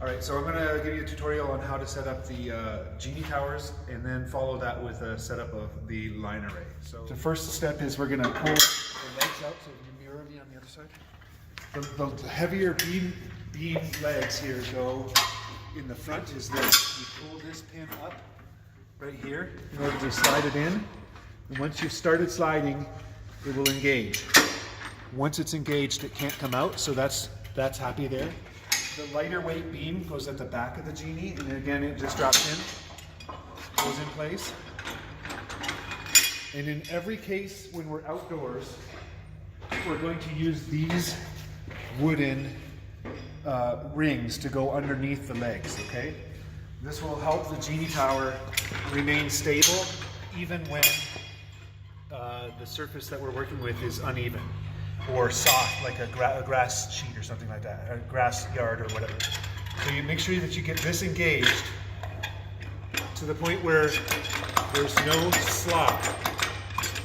All right, so I'm gonna give you a tutorial on how to set up the genie towers and then follow that with a setup of the line array. So the first step is we're gonna pull the legs out, so you mirror me on the other side. The heavier beam legs here go in the front is this. You pull this pin up right here in order to slide it in. And once you've started sliding, it will engage. Once it's engaged, it can't come out, so that's happy there. The lighter weight beam goes at the back of the genie, and again it just drops in, goes in place. And in every case when we're outdoors, we're going to use these wooden rings to go underneath the legs, okay? This will help the genie tower remain stable even when the surface that we're working with is uneven or soft, like a grass sheet or something like that, a grass yard or whatever. So you make sure that you get this engaged to the point where there's no slop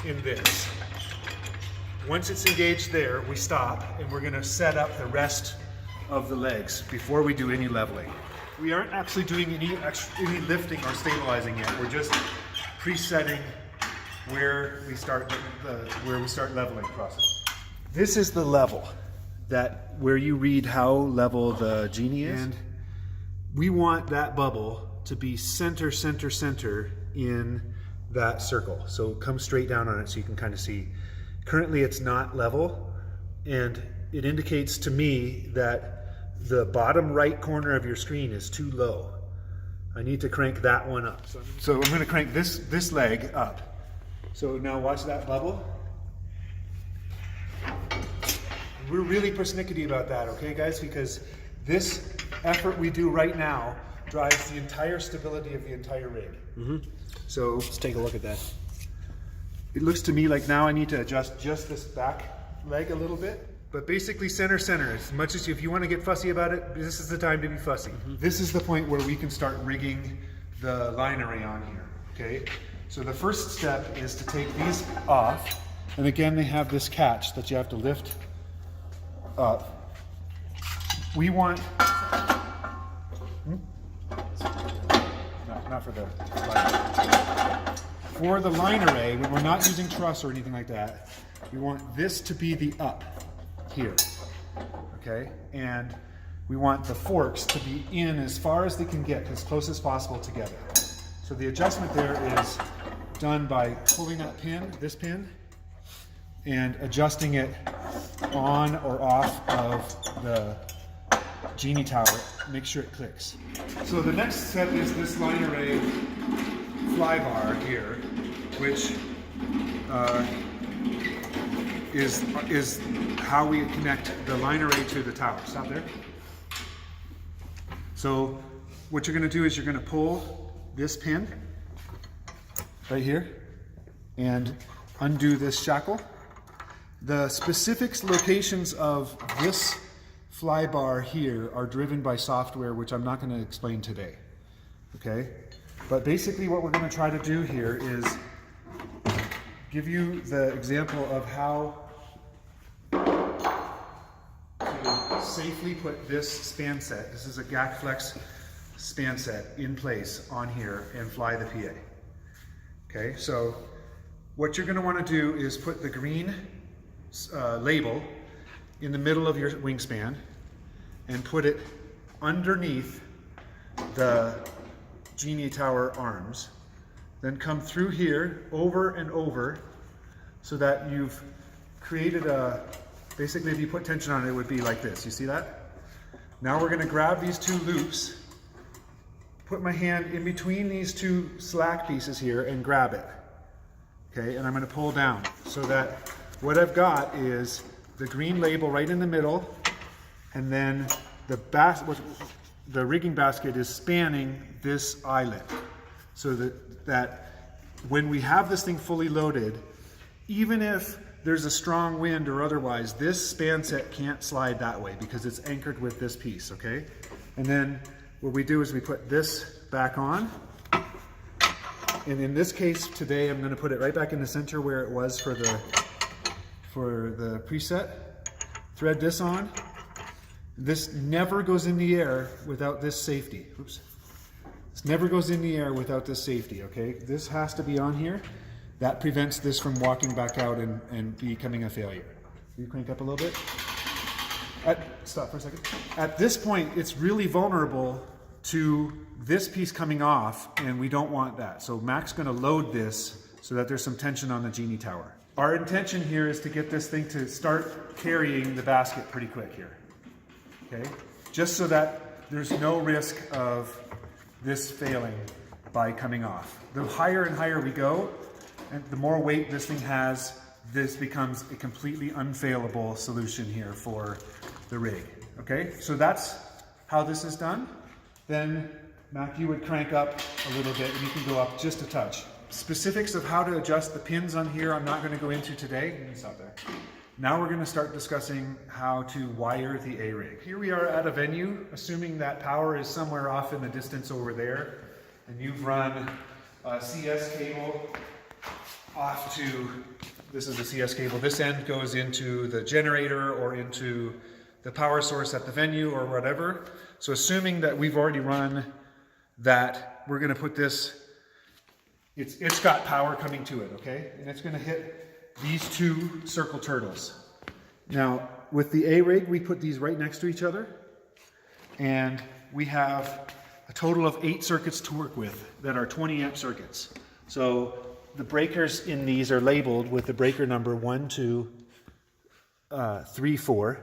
in this. Once it's engaged there, we stop and we're going to set up the rest of the legs before we do any leveling. We aren't actually doing any lifting or stabilizing yet. We're just presetting where we start leveling process. This is the level where you read how level the genie is, and we want that bubble to be center in that circle. So come straight down on it so you can kind of see. Currently it's not level, and it indicates to me that the bottom right corner of your screen is too low. I need to crank that one up. So I'm going to crank this leg up. So now watch that bubble. We're really persnickety about that, okay guys? Because this effort we do right now drives the entire stability of the entire rig. So let's take a look at that. It looks to me like now I need to adjust just this back leg a little bit. But basically center. As much as if you want to get fussy about it, this is the time to be fussy. This is the point where we can start rigging the line array on here, okay? So the first step is to take these off. And again, they have this catch that you have to lift up. We want, not for the line. For the line array, when we're not using truss or anything like that, we want this to be the up here, okay? And we want the forks to be in as far as they can get, as close as possible together. So the adjustment there is done by pulling that pin, this pin, and adjusting it on or off of the genie tower. Make sure it clicks. So the next step is this line array fly bar here, which is how we connect the line array to the tower. Stop there. So what you're going to do is you're going to pull this pin right here and undo this shackle. The specific locations of this fly bar here are driven by software, which I'm not going to explain today, okay? But basically what we're going to try to do here is give you the example of how to safely put this span set, this is a GAC Flex span set, in place on here and fly the PA. Okay, so what you're going to want to do is put the green label in the middle of your wingspan and put it underneath the genie tower arms. Then come through here over and over so that you've created basically if you put tension on it, it would be like this. You see that? Now we're going to grab these two loops, put my hand in between these two slack pieces here and grab it. Okay, and I'm going to pull down so that what I've got is the green label right in the middle, and then the rigging basket is spanning this eyelet, so that when we have this thing fully loaded, even if there's a strong wind or otherwise, this span set can't slide that way because it's anchored with this piece, okay? And then what we do is we put this back on. And in this case today, I'm going to put it right back in the center where it was for the preset. Thread this on, This never goes in the air without this safety. Oops. This never goes in the air without this safety, okay? This has to be on here. That prevents this from walking back out and becoming a failure. Will you crank up a little bit? Stop for a second. At this point, it's really vulnerable to this piece coming off, and we don't want that. So Mac's gonna load this so that there's some tension on the genie tower. Our intention here is to get this thing to start carrying the basket pretty quick here. Okay? Just so that there's no risk of this failing by coming off. The higher and higher we go, and the more weight this thing has, this becomes a completely unfailable solution here for the rig. Okay? So that's how this is done. Then, Mac, you would crank up a little bit and you can go up just a touch. Specifics of how to adjust the pins on here I'm not going to go into today. Let me stop there. Now we're going to start discussing how to wire the A-rig. Here we are at a venue, assuming that power is somewhere off in the distance over there, and you've run a CS cable off to, this is the CS cable, this end goes into the generator or into the power source at the venue or whatever. So assuming that we've already run that, we're going to put this, it's got power coming to it, okay? And it's going to hit these two circle turtles. Now, with the A-rig, we put these right next to each other, and we have a total of 8 circuits to work with that are 20 amp circuits. So the breakers in these are labeled with the breaker number 1, 2, 3, 4,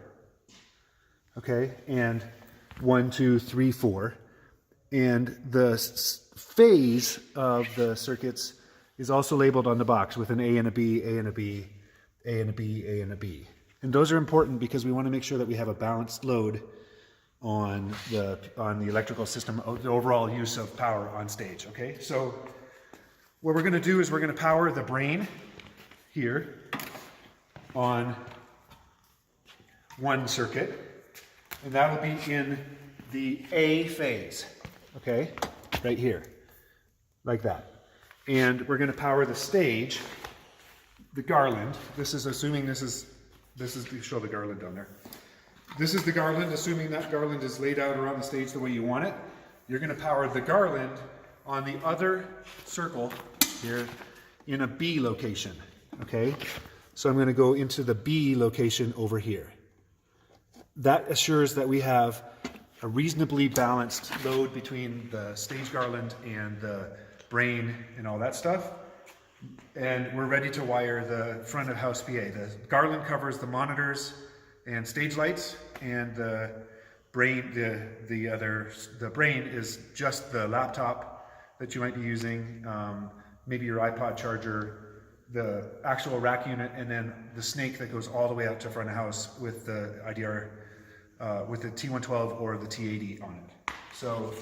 okay, and 1, 2, 3, 4, and the phase of the circuits is also labeled on the box with an A and a B, A and a B, A and a B, A and a B. And those are important because we want to make sure that we have a balanced load on the electrical system, the overall use of power on stage, okay? So what we're going to do is we're going to power the brain here on one circuit, and that will be in the A phase, okay? Right here, like that. And we're going to power the stage, the garland. This is assuming this is show the garland down there. This is the garland, assuming that garland is laid out around the stage the way you want it. You're going to power the garland on the other circle here in a B location, okay? So I'm going to go into the B location over here. That assures that we have a reasonably balanced load between the stage garland and the brain and all that stuff. And we're ready to wire the front of house PA. The garland covers the monitors and stage lights, and the brain, the brain is just the laptop that you might be using, maybe your iPod charger, the actual rack unit, and then the snake that goes all the way out to front of house with the IDR, with the T112 or the T80 on it. So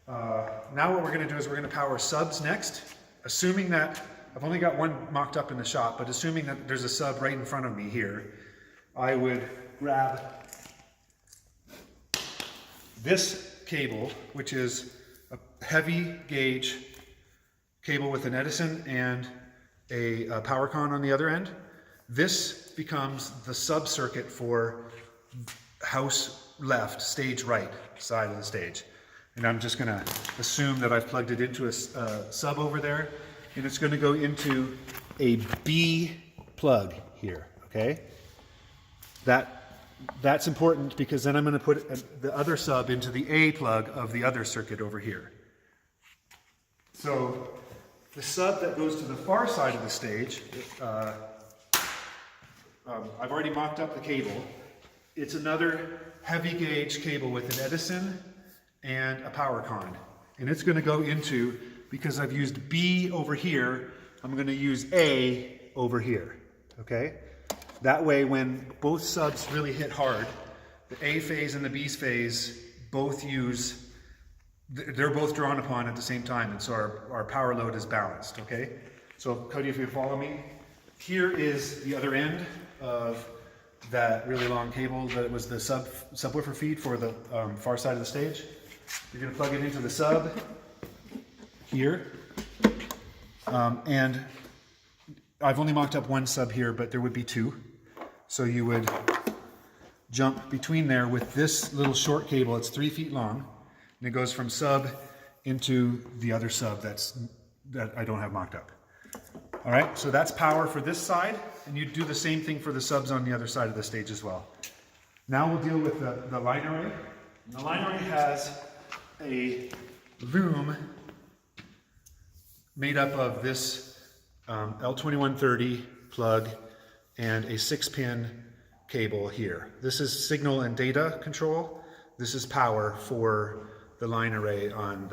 now what we're going to do is we're going to power subs next, assuming that I've only got one mocked up in the shop, but assuming that there's a sub right in front of me here, I would grab this cable, which is a heavy gauge cable with an Edison and a power con on the other end. This becomes the sub circuit for house left, stage right side of the stage. And I'm just going to assume that I've plugged it into a sub over there, and it's going to go into a B plug here, okay? That's important because then I'm going to put the other sub into the A plug of the other circuit over here. So the sub that goes to the far side of the stage, I've already mocked up the cable. It's another heavy gauge cable with an Edison and a power con. And it's going to go into, because I've used B over here, I'm going to use A over here, okay? That way when both subs really hit hard, the A phase and the B phase both use, they're both drawn upon at the same time, and so our power load is balanced, okay? So Cody, if you follow me, here is the other end of that really long cable that was the subwoofer feed for the far side of the stage. You're going to plug it into the sub here, and I've only mocked up one sub here, but there would be two. So you would jump between there with this little short cable. It's 3 feet long, and it goes from sub into the other sub that I don't have mocked up. All right, so that's power for this side, and you do the same thing for the subs on the other side of the stage as well. Now we'll deal with the line array. And the line array has a loom made up of this L2130 plug and a 6-pin cable here. This is signal and data control. This is power for the line array on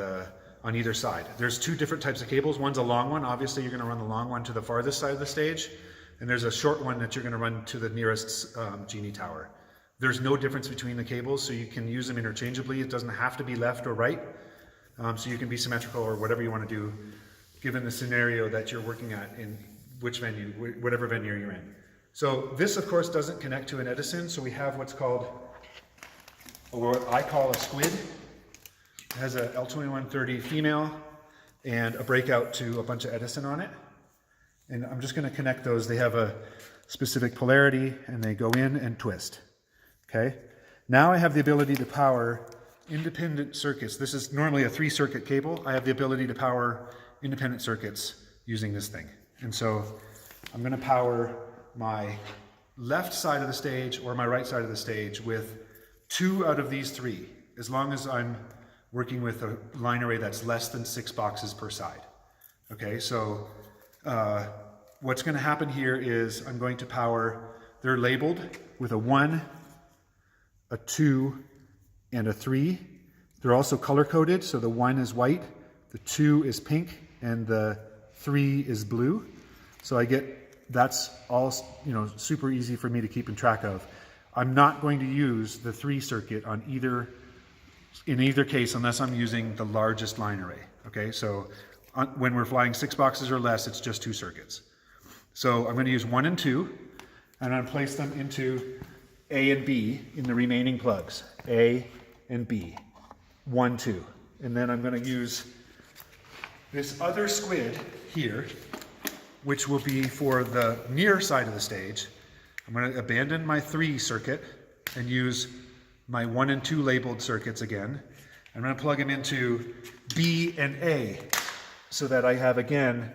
either side. There's 2 different types of cables. One's a long one. Obviously, you're going to run the long one to the farthest side of the stage, and there's a short one that you're going to run to the nearest genie tower. There's no difference between the cables, so you can use them interchangeably. It doesn't have to be left or right, so you can be symmetrical or whatever you want to do, given the scenario that you're working at in which venue, whatever venue you're in. So this, of course, doesn't connect to an Edison, so we have what's called, or what I call a squid. It has a L2130 female and a breakout to a bunch of Edison on it. And I'm just going to connect those. They have a specific polarity, and they go in and twist. Okay. Now I have the ability to power independent circuits. This is normally a 3-circuit cable. I have the ability to power independent circuits using this thing. And so I'm going to power my left side of the stage or my right side of the stage with 2 out of these 3, as long as I'm working with a line array that's less than 6 boxes per side. Okay, so what's going to happen here is I'm going to power, they're labeled with a 1, a 2, and a 3. They're also color-coded, so the 1 is white, the 2 is pink, and the 3 is blue. So I get, that's all, super easy for me to keep in track of. I'm not going to use the 3 circuit on in either case unless I'm using the largest line array. Okay, so when we're flying 6 boxes or less, it's just 2 circuits. So I'm going to use 1 and 2, and I'm going to place them into A and B in the remaining plugs. A and B. 1, 2. And then I'm going to use this other squid here, which will be for the near side of the stage. I'm going to abandon my 3 circuit and use my 1 and 2 labeled circuits again. I'm going to plug them into B and A so that I have again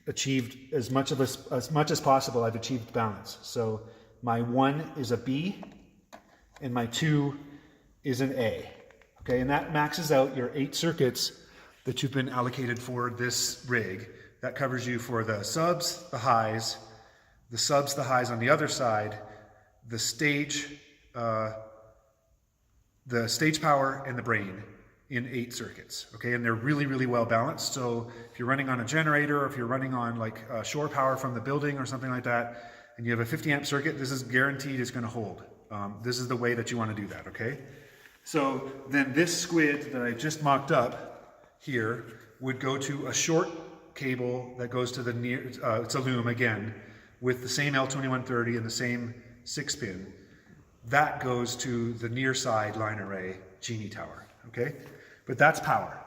achieved as much as possible. I've achieved balance. So my 1 is a B and my 2 is an A. Okay, and that maxes out your 8 circuits that you've been allocated for this rig. That covers you for the subs, the highs, the subs, the highs on the other side, the stage power, and the brain in 8 circuits. Okay, and they're really, really well balanced. So if you're running on a generator, or if you're running on like shore power from the building or something like that, and you have a 50 amp circuit, this is guaranteed is going to hold. This is the way that you want to do that. Okay, so then this squid that I just mocked up here would go to a short cable that goes to the near, it's a loom again, with the same L2130 and the same 6-pin. That goes to the near side line array genie tower, okay? But that's power.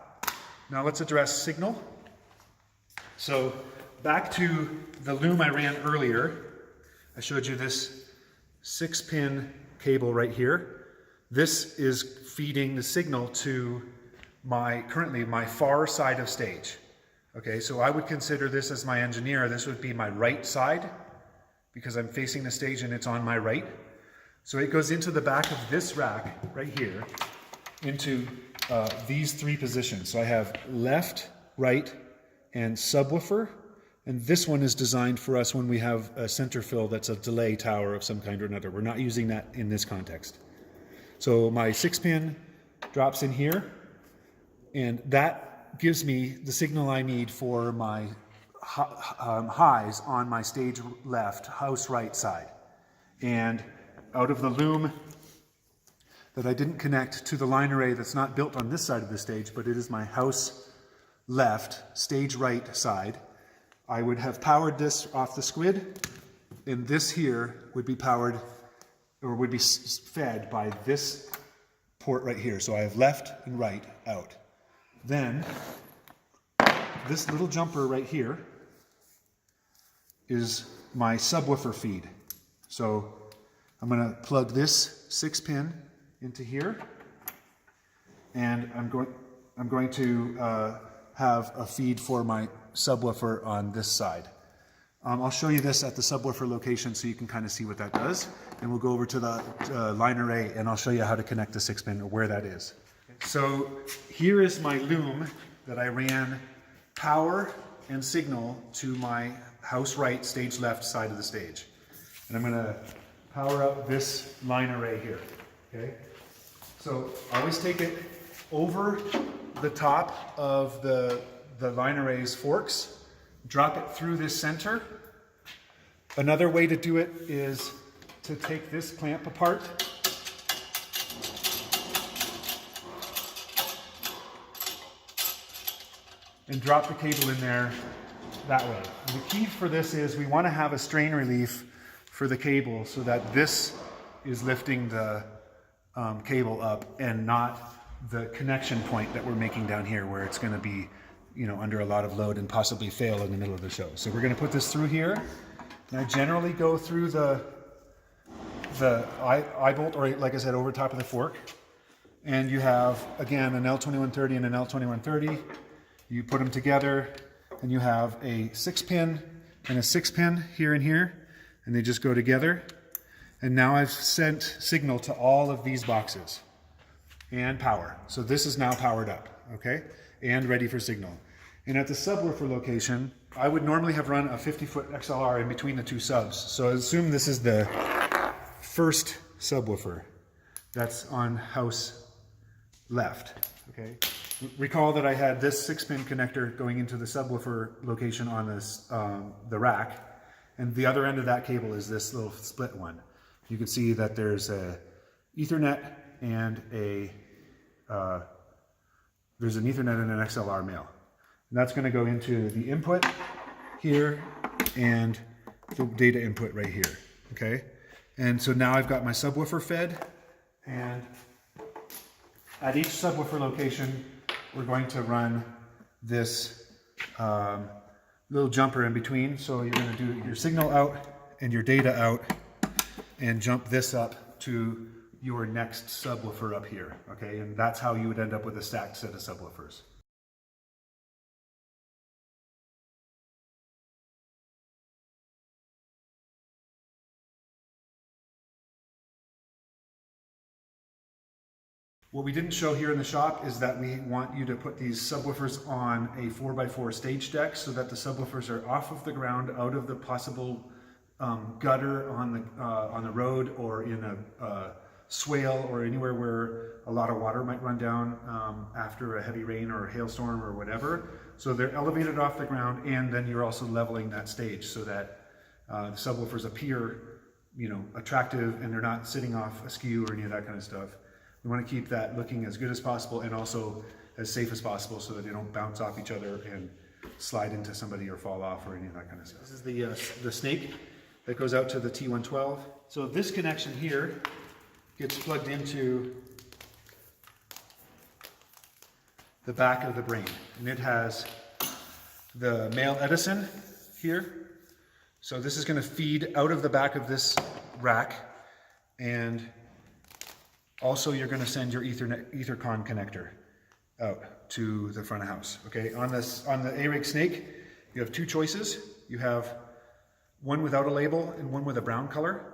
Now let's address signal. So back to the loom I ran earlier, I showed you this 6-pin cable right here. This is feeding the signal to currently my far side of stage. Okay, so I would consider this as my engineer. This would be my right side because I'm facing the stage and it's on my right. So it goes into the back of this rack right here into these 3 positions. So I have left, right, and subwoofer. And this one is designed for us when we have a center fill that's a delay tower of some kind or another. We're not using that in this context. So my 6-pin drops in here, and that gives me the signal I need for my highs on my stage left, house right side. And out of the loom that I didn't connect to the line array that's not built on this side of the stage, but it is my house left, stage right side, I would have powered this off the squid, and this here would be powered, or would be fed by this port right here. So I have left and right out. Then this little jumper right here is my subwoofer feed. So I'm going to plug this 6-pin into here, and I'm going to have a feed for my subwoofer on this side. I'll show you this at the subwoofer location so you can kind of see what that does, and we'll go over to the line array and I'll show you how to connect the 6-pin or where that is. So here is my loom that I ran power and signal to my house right, stage left side of the stage. And I'm going to power up this line array here. Okay? So always take it over the top of the line array's forks, drop it through this center. Another way to do it is to take this clamp apart and drop the cable in there that way. And the key for this is we want to have a strain relief for the cable so that this is lifting the cable up and not the connection point that we're making down here where it's going to be, you know, under a lot of load and possibly fail in the middle of the show. So we're going to put this through here. And I generally go through the eye bolt, or like I said, over top of the fork. And you have, again, an L2130 and an L2130. You put them together and you have a 6-pin and a 6-pin here and here, and they just go together. And now I've sent signal to all of these boxes and power. So this is now powered up, okay? And ready for signal. And at the subwoofer location, I would normally have run a 50-foot XLR in between the two subs. So assume this is the first subwoofer that's on house left, okay? Recall that I had this 6-pin connector going into the subwoofer location on this, the rack, and the other end of that cable is this little split one. You can see that there's a Ethernet and there's an Ethernet and an XLR male. And that's going to go into the input here and the data input right here, okay? And so now I've got my subwoofer fed, and at each subwoofer location, we're going to run this little jumper in between. So you're going to do your signal out and your data out and jump this up to your next subwoofer up here, okay? And that's how you would end up with a stacked set of subwoofers. What we didn't show here in the shop is that we want you to put these subwoofers on a 4x4 stage deck so that the subwoofers are off of the ground, out of the possible gutter on the road or in a swale or anywhere where a lot of water might run down after a heavy rain or a hailstorm or whatever. So they're elevated off the ground, and then you're also leveling that stage so that the subwoofers appear, you know, attractive, and they're not sitting off askew or any of that kind of stuff. We want to keep that looking as good as possible and also as safe as possible so that they don't bounce off each other and slide into somebody or fall off or any of that kind of stuff. This is the snake that goes out to the T112. So this connection here gets plugged into the back of the brain, and it has the male Edison here. So this is going to feed out of the back of this rack, and also you're going to send your Ethercon connector out to the front of house. Okay, on the A-Rig Snake, you have two choices. You have one without a label and one with a brown color.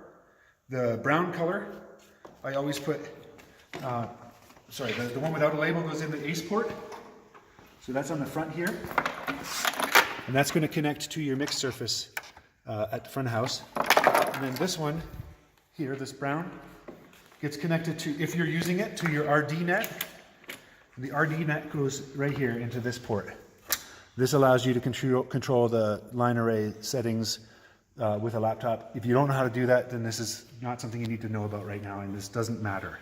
The brown color, I always put, the one without a label goes in the ACE port. So that's on the front here. And that's going to connect to your mix surface at the front of house. And then this one here, this brown, gets connected to, if you're using it, to your RD net. The RD net goes right here into this port. This allows you to control the line array settings with a laptop. If you don't know how to do that, then this is not something you need to know about right now, and this doesn't matter.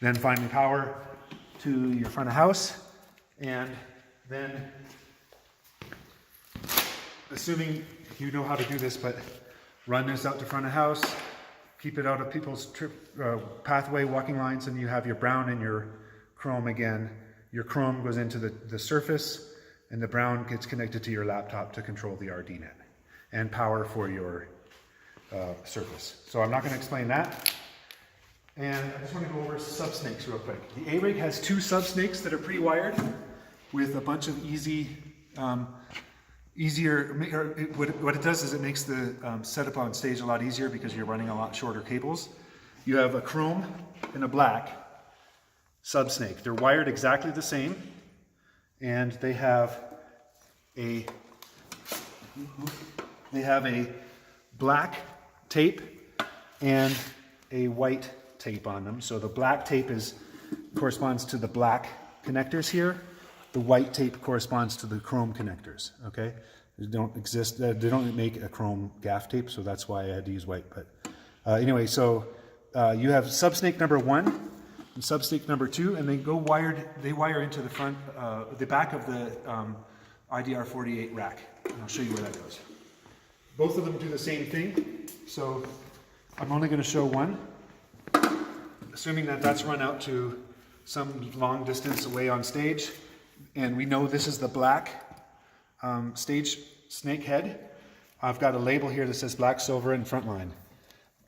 Then finally power to your front of house, and then, assuming you know how to do this, but run this out to front of house, keep it out of people's pathway walking lines, and you have your brown and your chrome again. Your chrome goes into the surface, and the brown gets connected to your laptop to control the RD net and power for your surface. So I'm not going to explain that. And I just want to go over sub-snakes real quick. The A-rig has 2 sub-snakes that are pre-wired with a bunch of what it does is it makes the setup on stage a lot easier because you're running a lot shorter cables. You have a chrome and a black sub-snake. They're wired exactly the same, and they have a black tape and a white tape on them. So the black tape corresponds to the black connectors here. The white tape corresponds to the chrome connectors. Okay, they don't exist. They don't make a chrome gaff tape, so that's why I had to use white. But anyway, so you have subsnake number 1 and subsnake number 2, and they wire into the front, the back of the IDR48 rack. And I'll show you where that goes. Both of them do the same thing. So I'm only going to show one, assuming that that's run out to some long distance away on stage. And we know this is the black stage snake head. I've got a label here that says black, silver, and front line.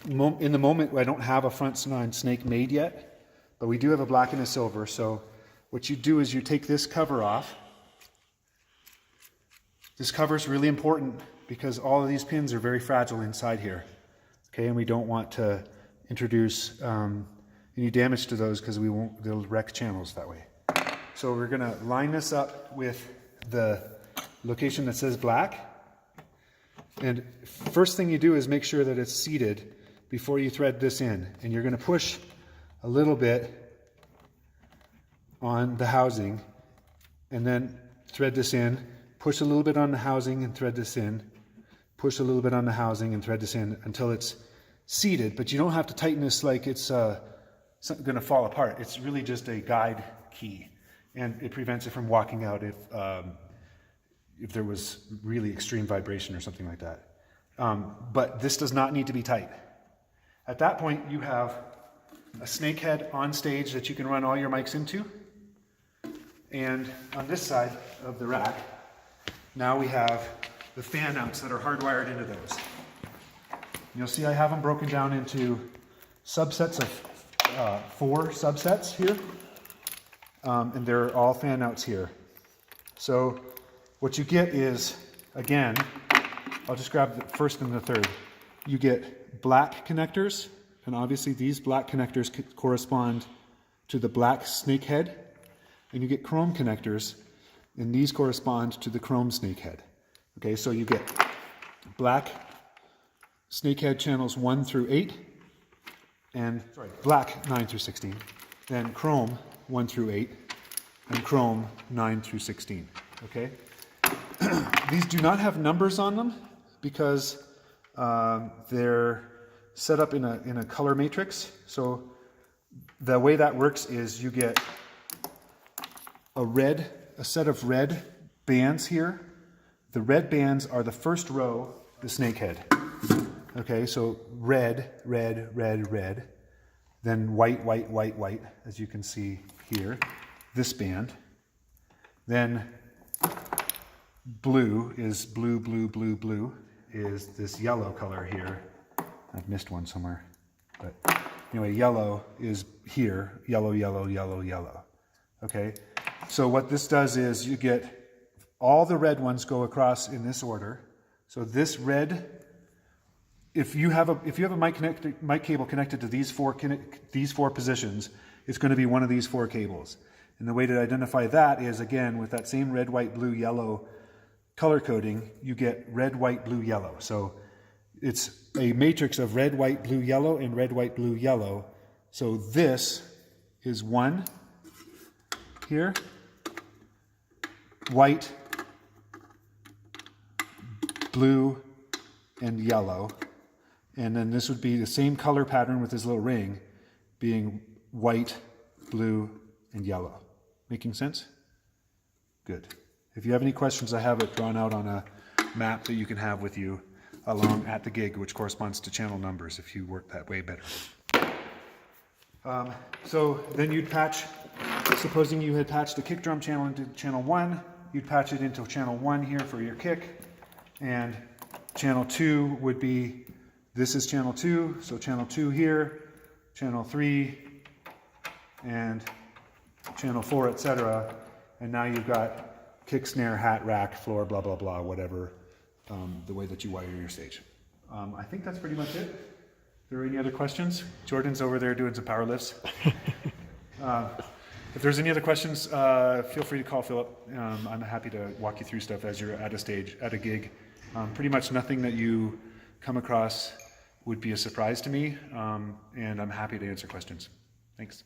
In the moment, I don't have a front line snake made yet, but we do have a black and a silver. So what you do is you take this cover off. This cover is really important because all of these pins are very fragile inside here. Okay, and we don't want to introduce any damage to those because they'll wreck channels that way. So we're going to line this up with the location that says black. And first thing you do is make sure that it's seated before you thread this in. And you're going to push a little bit on the housing and then thread this in. Push a little bit on the housing and thread this in. Push a little bit on the housing and thread this in until it's seated. But you don't have to tighten this like it's going to fall apart. It's really just a guide key. And it prevents it from walking out if there was really extreme vibration or something like that. But this does not need to be tight. At that point, you have a snake head on stage that you can run all your mics into. And on this side of the rack, now we have the fan outs that are hardwired into those. You'll see I have them broken down into subsets of 4 subsets here. And they're all fan outs here. So what you get is, again, I'll just grab the first and the third. You get black connectors, and obviously these black connectors correspond to the black snake head. And you get chrome connectors, and these correspond to the chrome snake head. Okay, so you get black snake head channels 1 through 8, and black 9 through 16, then chrome 1 through 8, and chrome 9 through 16, okay? These do not have numbers on them because they're set up in a color matrix. So the way that works is you get a set of red bands here. The red bands are the first row, the snake head. Okay, so red, red, red, red. Then white, white, white, white, as you can see here, this band. Then blue is blue, blue, blue, blue, is this yellow color here. I've missed one somewhere. But anyway, yellow is here, yellow, yellow, yellow, yellow. Okay, so what this does is you get all the red ones go across in this order. So this red, if you have a mic cable connected to these four positions, it's going to be one of these 4 cables. And the way to identify that is, again, with that same red, white, blue, yellow color coding, you get red, white, blue, yellow. So it's a matrix of red, white, blue, yellow, and red, white, blue, yellow. So this is 1 here, white, blue, and yellow. And then this would be the same color pattern with this little ring being white, blue, and yellow. Making sense? Good. If you have any questions, I have it drawn out on a map that you can have with you along at the gig, which corresponds to channel numbers if you work that way better. So then you'd patch, supposing you had patched a kick drum channel into channel 1, you'd patch it into channel 1 here for your kick, and channel 2 would be This is channel 2, so channel 2 here, channel 3, and channel 4, etc. And now you've got kick, snare, hat, rack, floor, blah, blah, blah, whatever, the way that you wire your stage. I think that's pretty much it. Are there any other questions? Jordan's over there doing some power lifts. If there's any other questions, feel free to call Philip. I'm happy to walk you through stuff as you're at a stage, at a gig. Pretty much nothing that you come across would be a surprise to me, and I'm happy to answer questions. Thanks.